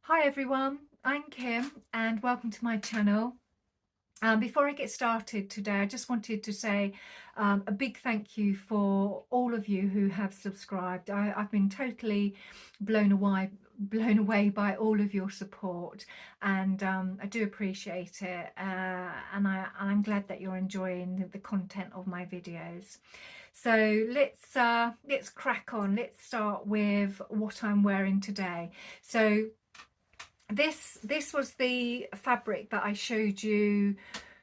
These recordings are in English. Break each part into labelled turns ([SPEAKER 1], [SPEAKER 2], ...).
[SPEAKER 1] Hi everyone, I'm Kim and welcome to my channel. Before I get started today, I just wanted to say a big thank you for all of you who have subscribed. I've been totally blown away by all of your support, and I do appreciate it, and I'm glad that you're enjoying the content of my videos. So let's crack on. Let's start with what I'm wearing today. So this was the fabric that I showed you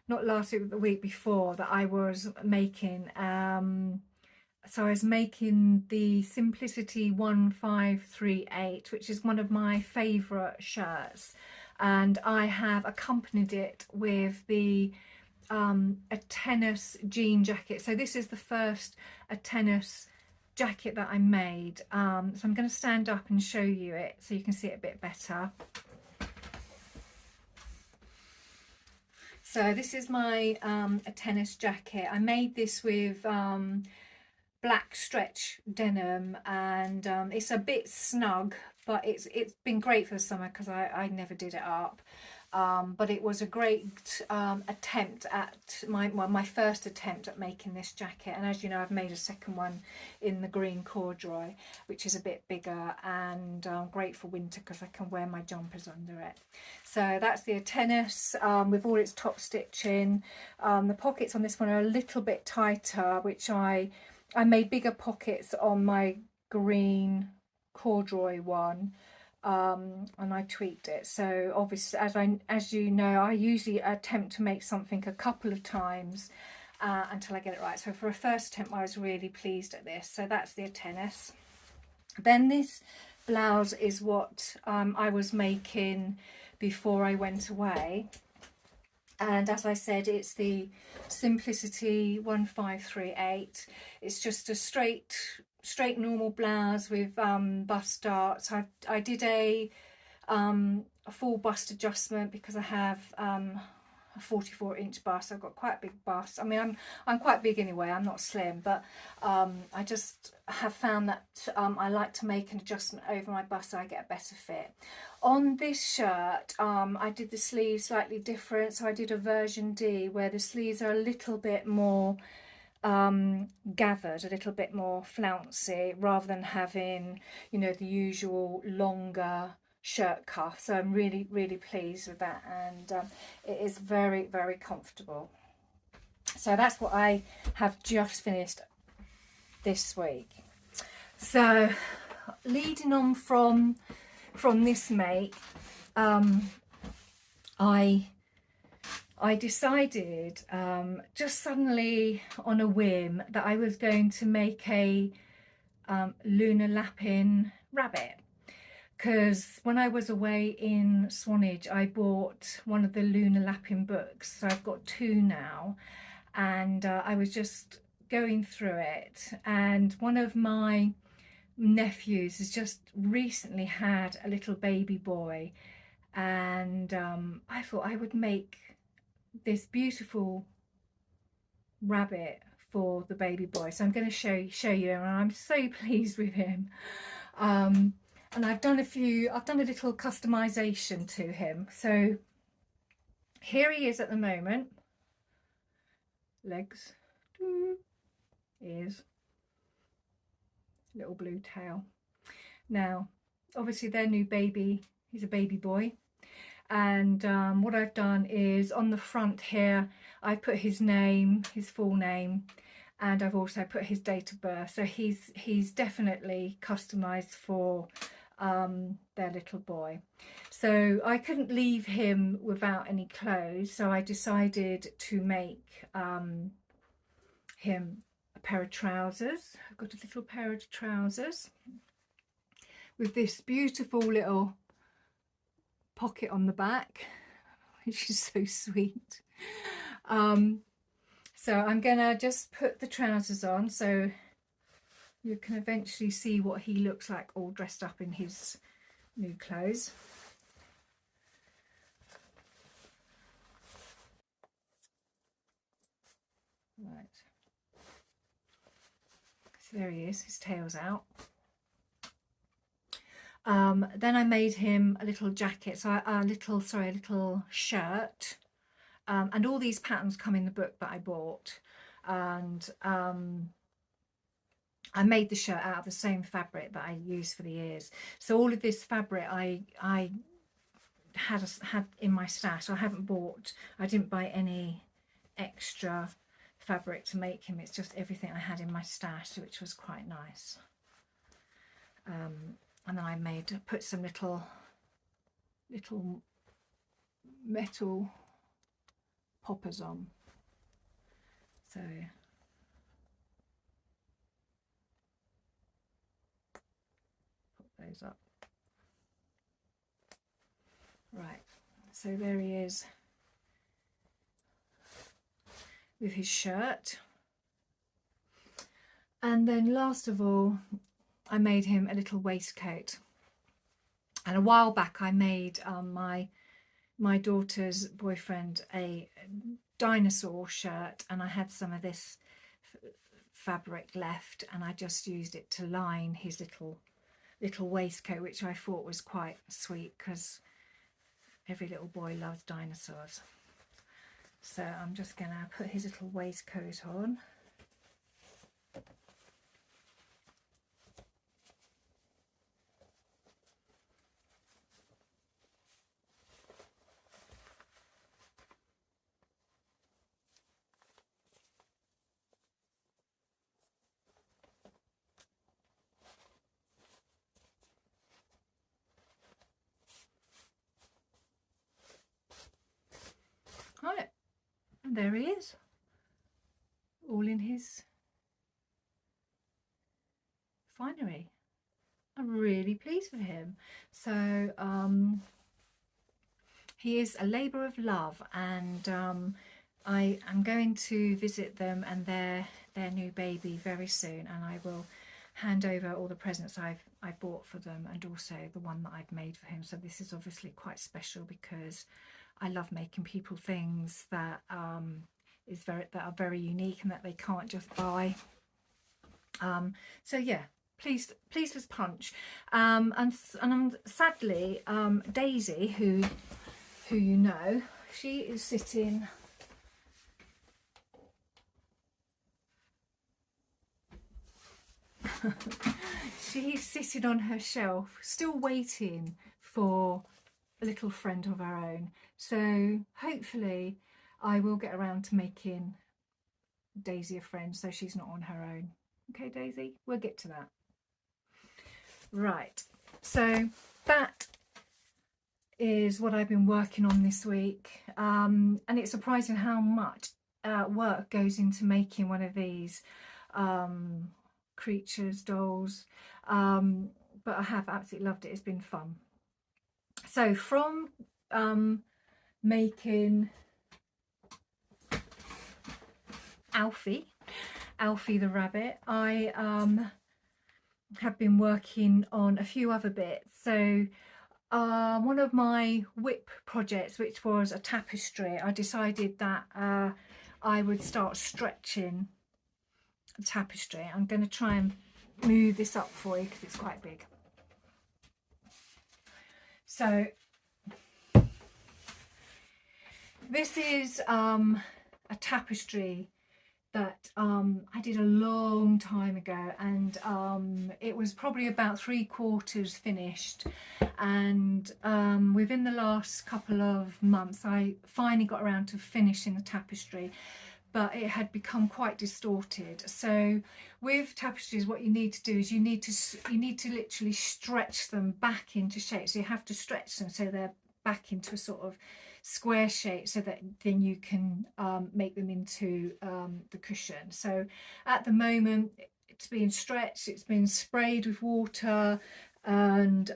[SPEAKER 1] not last week but the week before that I was making. So I was making the Simplicity 1538, which is one of my favorite shirts, and I have accompanied it with the Atenas jean jacket. So this is the first Atenas jacket that I made. So I'm going to stand up and show you it so you can see it a bit better. So this is my Atenas jacket. I made this with black stretch denim, and it's a bit snug, but it's been great for the summer because I never did it up. But it was a great attempt at my first attempt at making this jacket, and as you know, I've made a second one in the green corduroy, which is a bit bigger and great for winter because I can wear my jumpers under it. So that's the Atenas with all its top stitching. The pockets on this one are a little bit tighter, which I made bigger pockets on my green corduroy one. And I tweaked it. So obviously, as you know, I usually attempt to make something a couple of times until I get it right. So for a first attempt, I was really pleased at this. So that's the Atenas. Then this blouse is what I was making before I went away, and as I said, it's the Simplicity 1538. It's just a straight normal blouse with bust darts. I did a full bust adjustment because I have a 44-inch bust. I've got quite a big bust. I mean, I'm quite big anyway. I'm not slim, but I just have found that I like to make an adjustment over my bust so I get a better fit. On this shirt, I did the sleeves slightly different. So I did a version D where the sleeves are a little bit more gathered, a little bit more flouncy, rather than having, you know, the usual longer shirt cuff. So I'm really pleased with that, and it is very comfortable. So that's what I have just finished this week. So leading on from this make, I decided just suddenly on a whim that I was going to make a lunar Lapin rabbit, because when I was away in Swanage I bought one of the lunar Lapin books, so I've got two now, and I was just going through it, and one of my nephews has just recently had a little baby boy, and I thought I would make this beautiful rabbit for the baby boy. So I'm going to show you, and I'm so pleased with him. And I've done a little customization to him. So here he is at the moment. Legs, ears, little blue tail. Now obviously their new baby, he's a baby boy, and what I've done is on the front here I put his name, his full name, and I've also put his date of birth. So he's definitely customized for their little boy. So I couldn't leave him without any clothes, so I decided to make him a pair of trousers. I've got a little pair of trousers with this beautiful little pocket on the back, which is so sweet. So I'm gonna just put the trousers on so you can eventually see what he looks like all dressed up in his new clothes. Right, so there he is, his tail's out. Then I made him a little jacket, so a little shirt, and all these patterns come in the book that I bought, and I made the shirt out of the same fabric that I used for the ears. So all of this fabric I had in my stash. I didn't buy any extra fabric to make him. It's just everything I had in my stash, which was quite nice. And then I put some little metal poppers on. So put those up. Right, so there he is with his shirt. And then last of all, I made him a little waistcoat. And a while back I made my daughter's boyfriend a dinosaur shirt, and I had some of this fabric left, and I just used it to line his little waistcoat, which I thought was quite sweet because every little boy loves dinosaurs. So I'm just going to put his little waistcoat on. Right, and there he is, all in his finery. I'm really pleased with him. So he is a labour of love, and I am going to visit them and their new baby very soon, and I will hand over all the presents I bought for them, and also the one that I've made for him. So this is obviously quite special because I love making people things that are very unique and that they can't just buy. So yeah, pleased as punch. And sadly, Daisy, who you know, she is sitting she's sitting on her shelf, still waiting for a little friend of our own. So hopefully I will get around to making Daisy a friend so she's not on her own. Okay, Daisy, we'll get to that. Right, so that is what I've been working on this week, and it's surprising how much work goes into making one of these creatures, dolls, but I have absolutely loved it. It's been fun. So from making Alfie the rabbit, I have been working on a few other bits. So one of my whip projects, which was a tapestry, I decided that I would start stretching the tapestry. I'm going to try and move this up for you because it's quite big. So this is a tapestry that I did a long time ago, and it was probably about 3/4 finished, and within the last couple of months I finally got around to finishing the tapestry, but it had become quite distorted. So with tapestries, what you need to do is you need to literally stretch them back into shape. So you have to stretch them so they're back into a sort of square shape, so that then you can make them into the cushion. So at the moment it's being stretched, it's been sprayed with water, and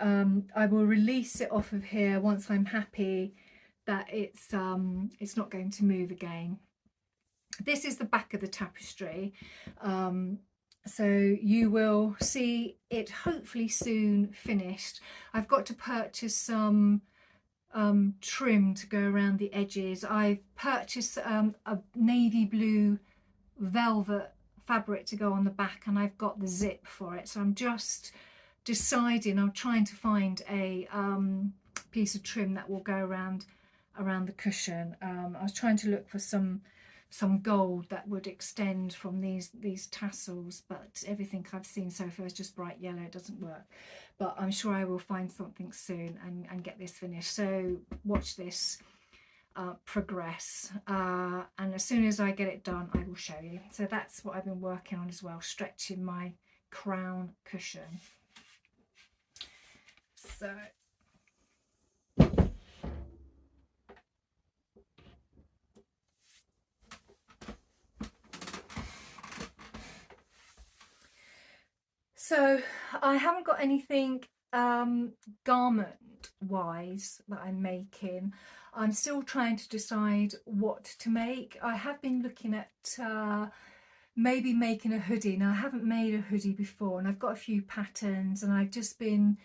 [SPEAKER 1] I will release it off of here once I'm happy that it's not going to move again. This is the back of the tapestry, so you will see it hopefully soon finished. I've got to purchase some trim to go around the edges. I purchased a navy blue velvet fabric to go on the back, and I've got the zip for it, so I'm just deciding, I'm trying to find a piece of trim that will go around the cushion. I was trying to look for some gold that would extend from these tassels, but everything I've seen so far is just bright yellow. It doesn't work, but I'm sure I will find something soon and get this finished. So watch this progress, and as soon as I get it done, I will show you. So that's what I've been working on as well, stretching my crown cushion. So I haven't got anything garment wise that I'm making. I'm still trying to decide what to make. I have been looking at maybe making a hoodie. Now I haven't made a hoodie before, and I've got a few patterns, and I've just been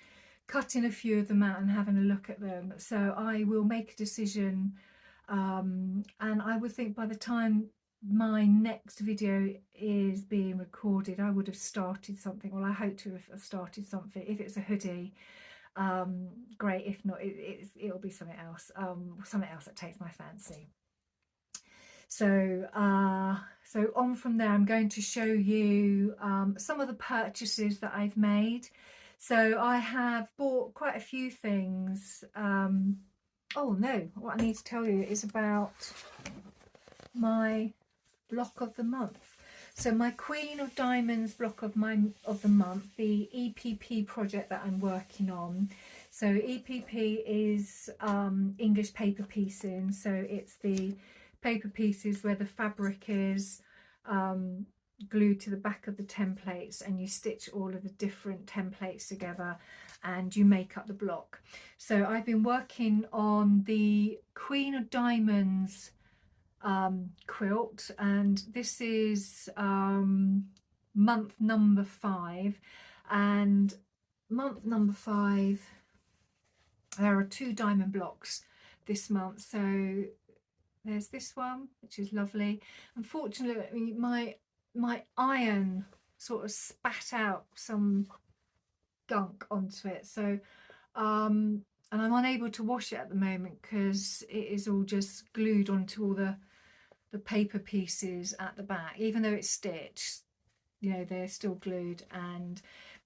[SPEAKER 1] cutting a few of them out and having a look at them. So I will make a decision, and I would think by the time my next video is being recorded, I would have started something. Well, I hope to have started something. If it's a hoodie, great. If not, it'll be something else that takes my fancy. So so on from there, I'm going to show you some of the purchases that I've made. So I have bought quite a few things. Oh no, what I need to tell you is about my block of the month. So my Queen of Diamonds block of the month, the EPP project that I'm working on. So EPP is English paper piecing. So it's the paper pieces where the fabric is glued to the back of the templates, and you stitch all of the different templates together and you make up the block. So I've been working on the Queen of Diamonds quilt, and this is month number 5, and month number 5 there are 2 diamond blocks this month. So there's this one, which is lovely. Unfortunately, my iron sort of spat out some gunk onto it, so and I'm unable to wash it at the moment because it is all just glued onto all the paper pieces at the back. Even though it's stitched, you know, they're still glued, and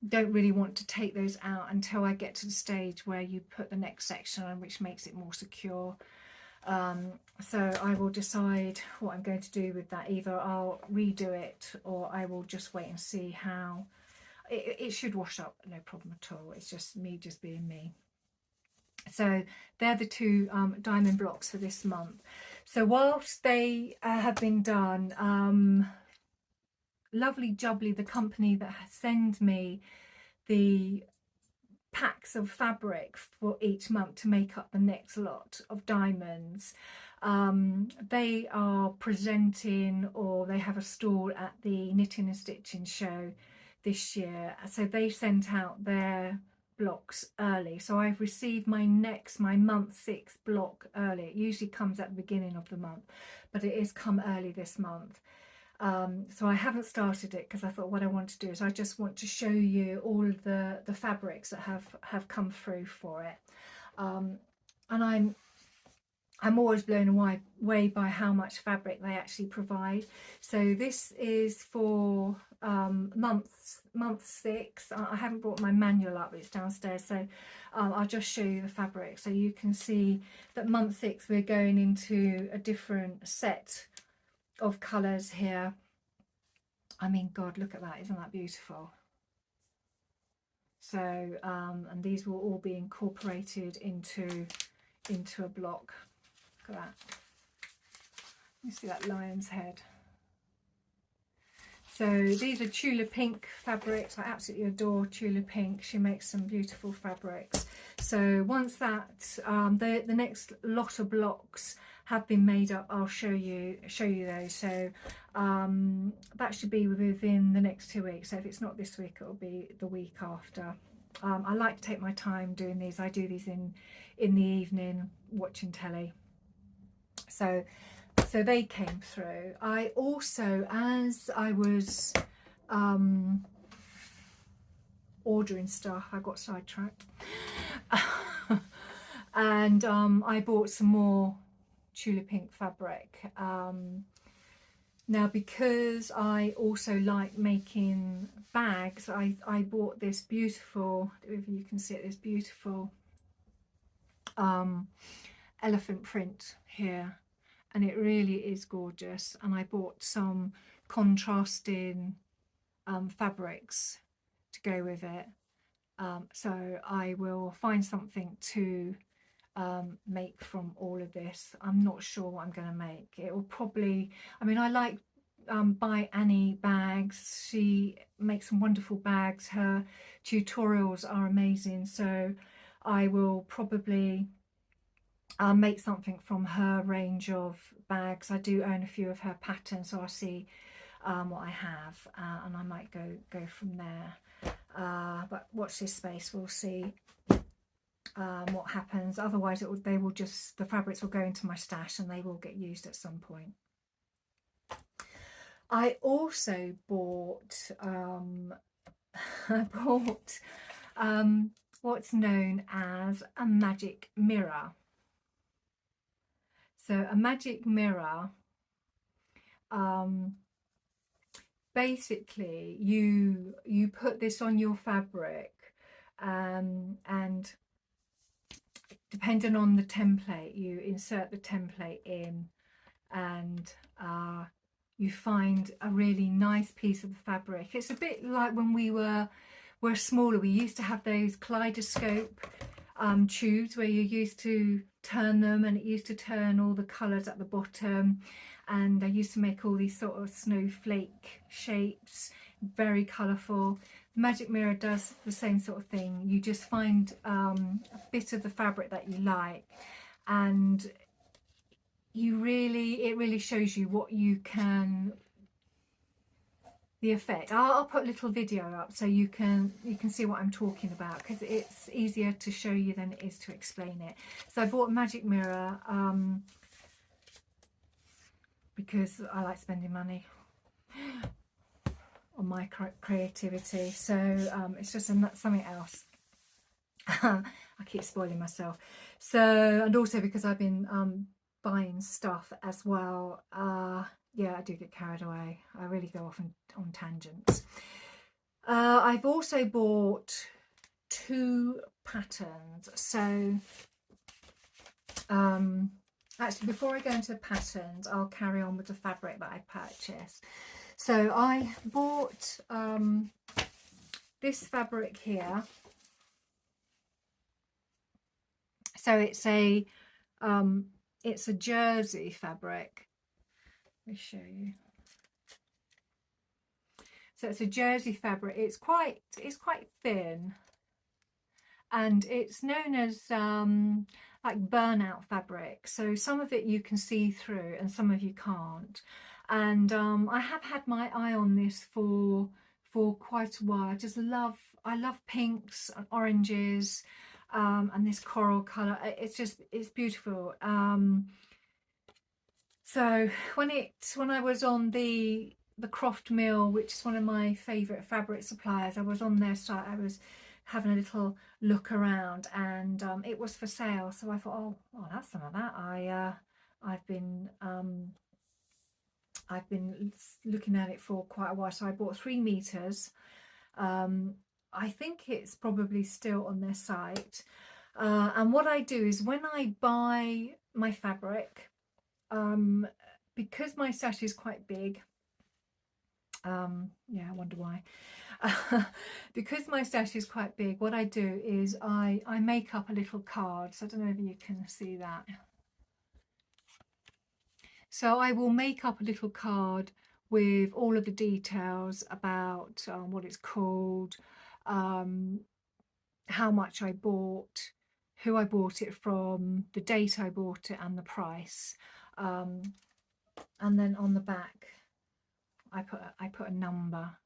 [SPEAKER 1] don't really want to take those out until I get to the stage where you put the next section on, which makes it more secure. So I will decide what I'm going to do with that. Either I'll redo it, or I will just wait and see how it should wash up, no problem at all. It's just me just being me. So they're the 2 diamond blocks for this month. So whilst they have been done, Lovely Jubbly, the company that sends me the packs of fabric for each month to make up the next lot of diamonds, they are presenting, or they have a stall at the Knitting and Stitching show this year. So they sent out their blocks early, so I've received my month 6 block early. It usually comes at the beginning of the month, but it is come early this month. So I haven't started it because I thought what I want to do is I just want to show you all of the fabrics that have come through for it, and I'm always blown away by how much fabric they actually provide. So this is for month 6. I haven't brought my manual up, it's downstairs, so I'll just show you the fabric so you can see that month 6 we're going into a different set of colours here. I mean, God, look at that, isn't that beautiful? So and these will all be incorporated into a block. Look at that. You see that lion's head. So these are Tula Pink fabrics. I absolutely adore Tula Pink. She makes some beautiful fabrics. So once that the next lot of blocks have been made up, I'll show you those. So that should be within the next 2 weeks. So if it's not this week, it'll be the week after. I like to take my time doing these. I do these in the evening watching telly. So they came through. I also, as I was ordering stuff. I got sidetracked. And I bought some more tulip pink fabric. Now, because I also like making bags, I bought this beautiful, if you can see it, this beautiful elephant print here, and it really is gorgeous. And I bought some contrasting fabrics to go with it. So I will find something to make from all of this. I'm not sure what I'm going to make. It will probably, I mean, I like By Annie bags. She makes some wonderful bags. Her tutorials are amazing, so I will probably make something from her range of bags. I do own a few of her patterns, so I'll see what I have, and I might go from there. But watch this space, we'll see what happens. Otherwise the fabrics will go into my stash and they will get used at some point. I also bought what's known as a magic mirror. So a magic mirror, basically you put this on your fabric, and depending on the template, you insert the template in, and you find a really nice piece of the fabric. It's a bit like when we were smaller. We used to have those kaleidoscope tubes where you used to turn them, and it used to turn all the colours at the bottom, and I used to make all these sort of snowflake shapes, very colourful. Magic mirror does the same sort of thing. You just find a bit of the fabric that you like, and it really shows you what you can, the effect. I'll put a little video up so you can see what I'm talking about, because it's easier to show you than it is to explain it. So I bought a magic mirror because I like spending money on my creativity, so it's just something else. I keep spoiling myself. So, and also because I've been buying stuff as well. Yeah, I do get carried away. I really go off on tangents. I've also bought 2 patterns. So actually, before I go into the patterns, I'll carry on with the fabric that I purchased. So I bought this fabric here. So it's a jersey fabric. Let me show you. So it's a jersey fabric. It's quite thin, and it's known as like burnout fabric. So some of it you can see through and some of you can't. And I have had my eye on this for quite a while. I love pinks and oranges, and this coral colour. It's beautiful. So when I was on the Croft Mill, which is one of my favourite fabric suppliers, I was on their site. I was having a little look around, and it was for sale. So I thought, oh, that's some of that. I've been looking at it for quite a while. So I bought 3 meters. I think it's probably still on their site. And what I do is when I buy my fabric, because my stash is quite big, yeah, I wonder why. Because my stash is quite big, what I do is I make up a little card. So I don't know if you can see that. So I will make up a little card with all of the details about what it's called, how much I bought, who I bought it from, the date I bought it, and the price. And then on the back I put a number,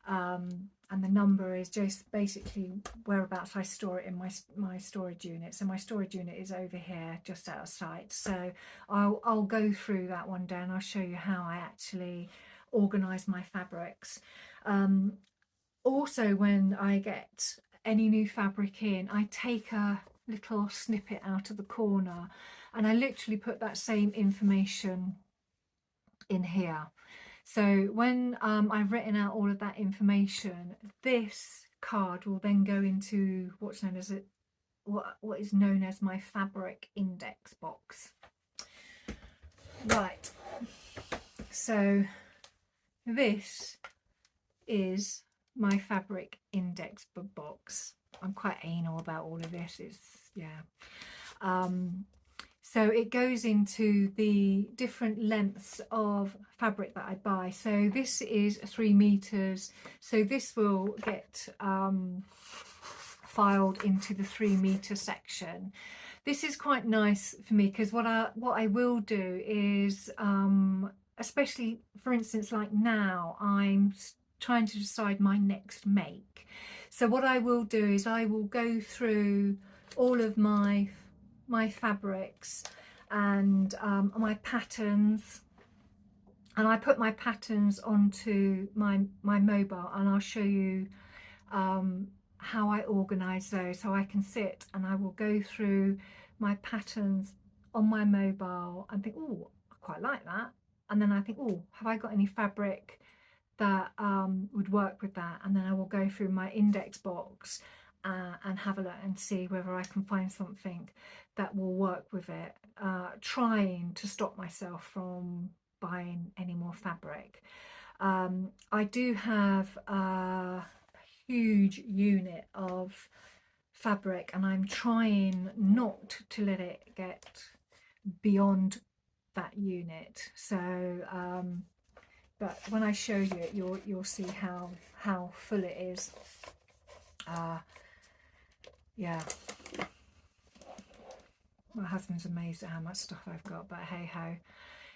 [SPEAKER 1] and the number is just basically whereabouts I store it in my storage unit. So my storage unit is over here, just out of sight. So I'll go through that one day and I'll show you how I actually organise my fabrics. Also, when I get any new fabric in, I take a little snippet out of the corner and I literally put that same information in here. So when I've written out all of that information, this card will then go into what's known as what is known as my fabric index box. Right, so this is my fabric index box. I'm quite anal about all of this. It's, yeah. So it goes into the different lengths of fabric that I buy. So this is 3 meters. So this will get filed into the 3 meter section. This is quite nice for me because what I will do is, especially for instance, like now I'm trying to decide my next make. So what I will do is I will go through all of my fabrics and my patterns, and I put my patterns onto my mobile, and I'll show you how I organize those. So I can sit and I will go through my patterns on my mobile and think, oh, I quite like that, and then I think, oh, have I got any fabric that would work with that? And then I will go through my index box and have a look and see whether I can find something that will work with it, trying to stop myself from buying any more fabric. I do have a huge unit of fabric and I'm trying not to let it get beyond that unit. So but when I show you it, you'll see how full it is. Yeah, my husband's amazed at how much stuff I've got, but hey ho.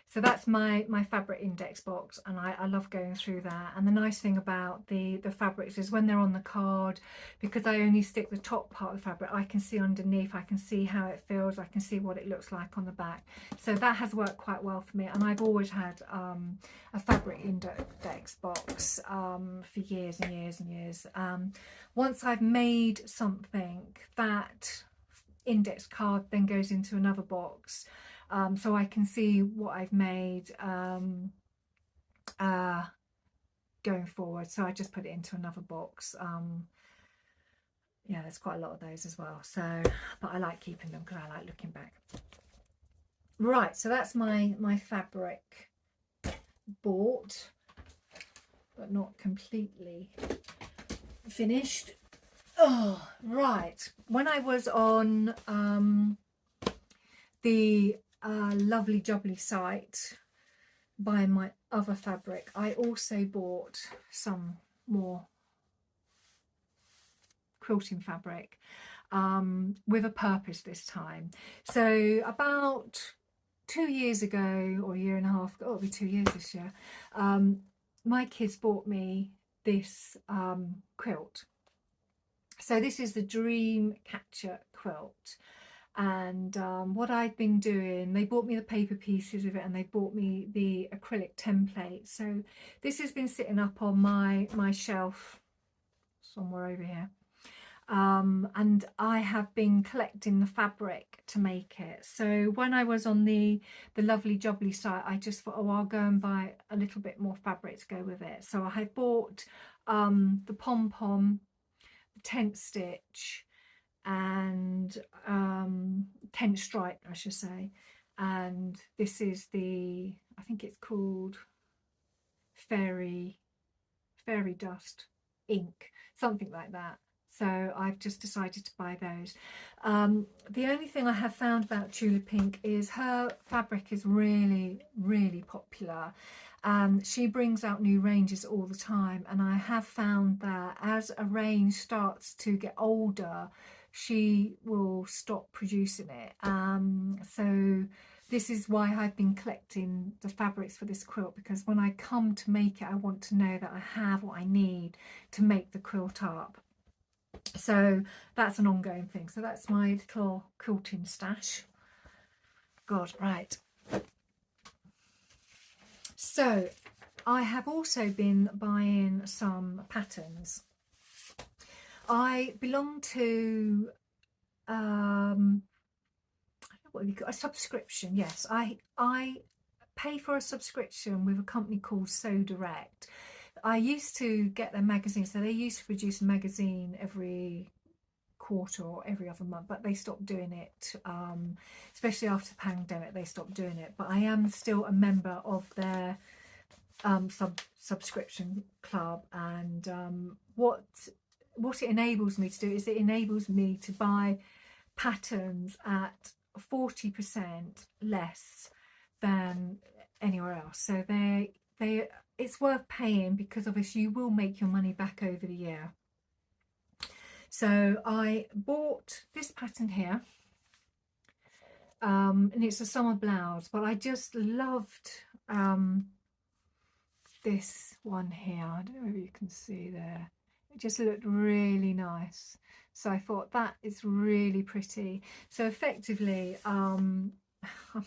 [SPEAKER 1] So that's my fabric index box, and I love going through that. And the nice thing about the fabrics is when they're on the card, because I only stick the top part of the fabric, I can see underneath, I can see how it feels, I can see what it looks like on the back. So that has worked quite well for me, and I've always had a fabric index box for years and years and years. Once I've made something, that index card then goes into another box. So I can see what I've made going forward. So I just put it into another box. Yeah, there's quite a lot of those as well. So, but I like keeping them because I like looking back. Right, so that's my fabric bought, but not completely finished. Oh, right. When I was on the Lovely Jubbly site buying my other fabric, I also bought some more quilting fabric with a purpose this time. So about 2 years ago, or a year and a half ago, it'll be 2 years this year, my kids bought me this quilt. So this is the Dream Catcher quilt. And what I've been doing, they bought me the paper pieces of it and they bought me the acrylic template. So this has been sitting up on my shelf somewhere over here. And I have been collecting the fabric to make it. So when I was on the Lovely Jubbly site, I just thought, oh, I'll go and buy a little bit more fabric to go with it. So I had bought the pom-pom, the tent stitch, and tent stripe, I should say. And this is the, I think it's called fairy dust ink, something like that. So I've just decided to buy those. The only thing I have found about Tula Pink is her fabric is really, really popular. She brings out new ranges all the time, and I have found that as a range starts to get older, she will stop producing it. So this is why I've been collecting the fabrics for this quilt, because when I come to make it, I want to know that I have what I need to make the quilt up. So that's an ongoing thing. So that's my little quilting stash. God, right. So I have also been buying some patterns. I belong to what have you got? A subscription. Yes, I pay for a subscription with a company called Sew Direct. I used to get their magazine, so they used to produce a magazine every quarter or every other month, but they stopped doing it, especially after the pandemic. They stopped doing it, but I am still a member of their subscription club, and what it enables me to do is it enables me to buy patterns at 40% less than anywhere else. So they it's worth paying, because obviously you will make your money back over the year. So I bought this pattern here, and it's a summer blouse, but I just loved this one here. I don't know if you can see there. It just looked really nice. So I thought that is really pretty. So effectively, I'm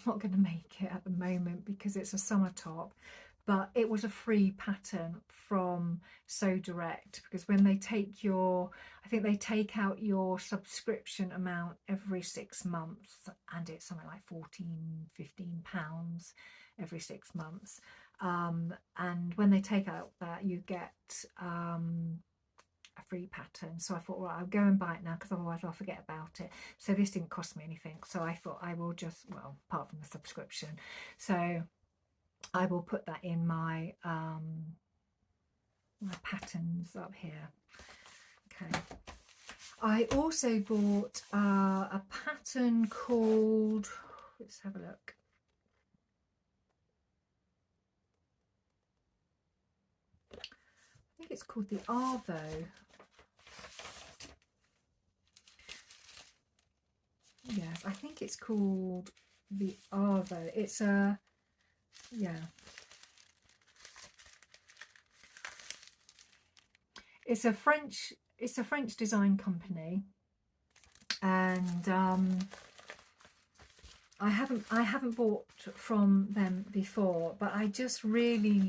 [SPEAKER 1] not going to make it at the moment because it's a summer top, but it was a free pattern from Sew Direct, because when they take your, I think they take out your subscription amount every 6 months, and it's something like 14-15 pounds every 6 months. And when they take out that, you get a free pattern. So I thought, right, I'll go and buy it now, because otherwise I'll forget about it. So this didn't cost me anything, so I thought I will just, well, apart from the subscription, so I will put that in my my patterns up here. Okay, I also bought a pattern called, let's have a look. I think it's called the Arvo. Yes, I think it's called the Arvo. It's a, yeah, it's a French design company, and I haven't bought from them before, but I just really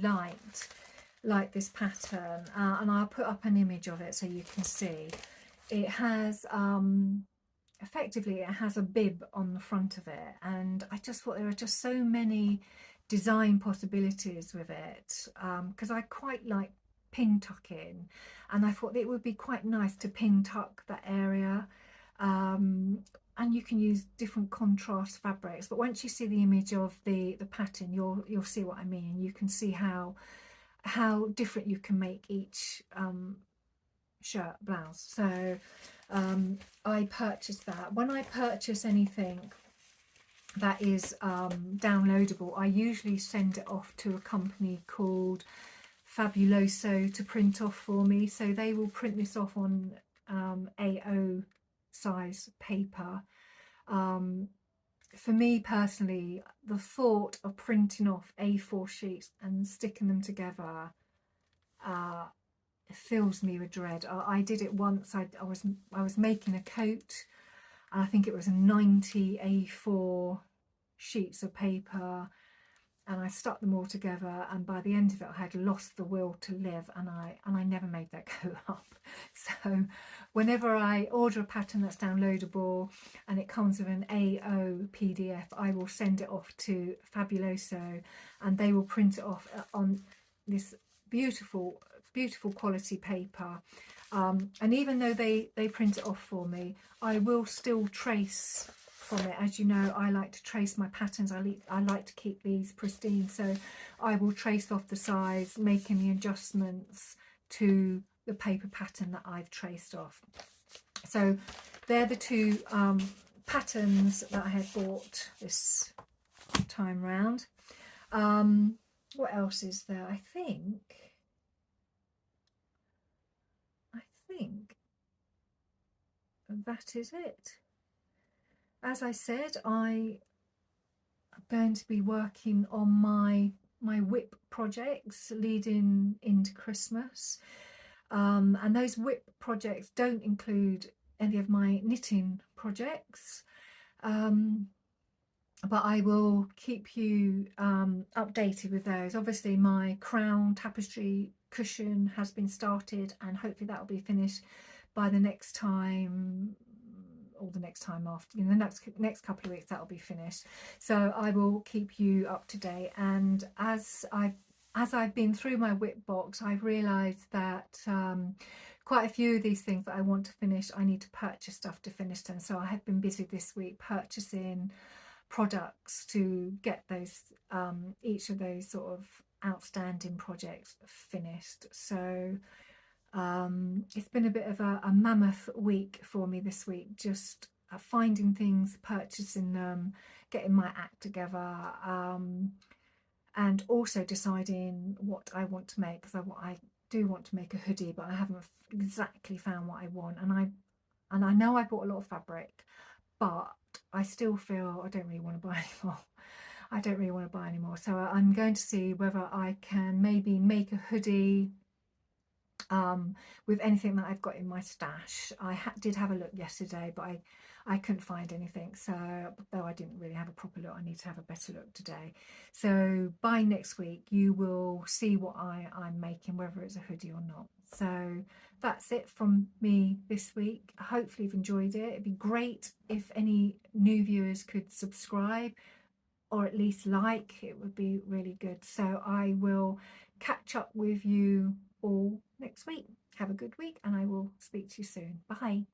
[SPEAKER 1] like this pattern, and I'll put up an image of it so you can see. It has effectively, it has a bib on the front of it, and I just thought there are just so many design possibilities with it, because I quite like pin tucking, and I thought it would be quite nice to pin tuck that area, and you can use different contrast fabrics, but once you see the image of the pattern, you'll see what I mean. You can see how different you can make each shirt, blouse. So I purchased that. When I purchase anything that is downloadable, I usually send it off to a company called Fabuloso to print off for me. So they will print this off on A0 size paper. For me personally, the thought of printing off A4 sheets and sticking them together fills me with dread. I did it once. I was making a coat, and I think it was 90 A4 sheets of paper, and I stuck them all together, and by the end of it I had lost the will to live, and I never made that coat up. So whenever I order a pattern that's downloadable and it comes with an A0 PDF, I will send it off to Fabuloso, and they will print it off on this beautiful quality paper, and even though they print it off for me, I will still trace from it. As you know, I like to trace my patterns. I like to keep these pristine, so I will trace off the size, making the adjustments to the paper pattern that I've traced off. So they're the two patterns that I had bought this time round. What else is there? I think that is it. As I said, I am going to be working on my whip projects leading into Christmas, and those whip projects don't include any of my knitting projects, but I will keep you updated with those. Obviously my crown tapestry cushion has been started, and hopefully that will be finished by the next time, or the next time after, you know, the next couple of weeks, that'll be finished. So I will keep you up to date. And as I've been through my whip box, I've realized that quite a few of these things that I want to finish, I need to purchase stuff to finish them. So I have been busy this week purchasing products to get those each of those sort of outstanding projects finished. So it's been a bit of a mammoth week for me this week, just finding things, purchasing them, getting my act together, and also deciding what I want to make, because I do want to make a hoodie, but I haven't exactly found what I want. And I know I bought a lot of fabric, but I still feel I don't really want to buy anymore. I don't really want to buy anymore. So I'm going to see whether I can maybe make a hoodie with anything that I've got in my stash. I did have a look yesterday, but I couldn't find anything. So though I didn't really have a proper look, I need to have a better look today. So by next week, you will see what I'm making, whether it's a hoodie or not. So that's it from me this week. Hopefully you've enjoyed it. It'd be great if any new viewers could subscribe, or at least like. It would be really good. So I will catch up with you all next week. Have a good week, and I will speak to you soon. Bye.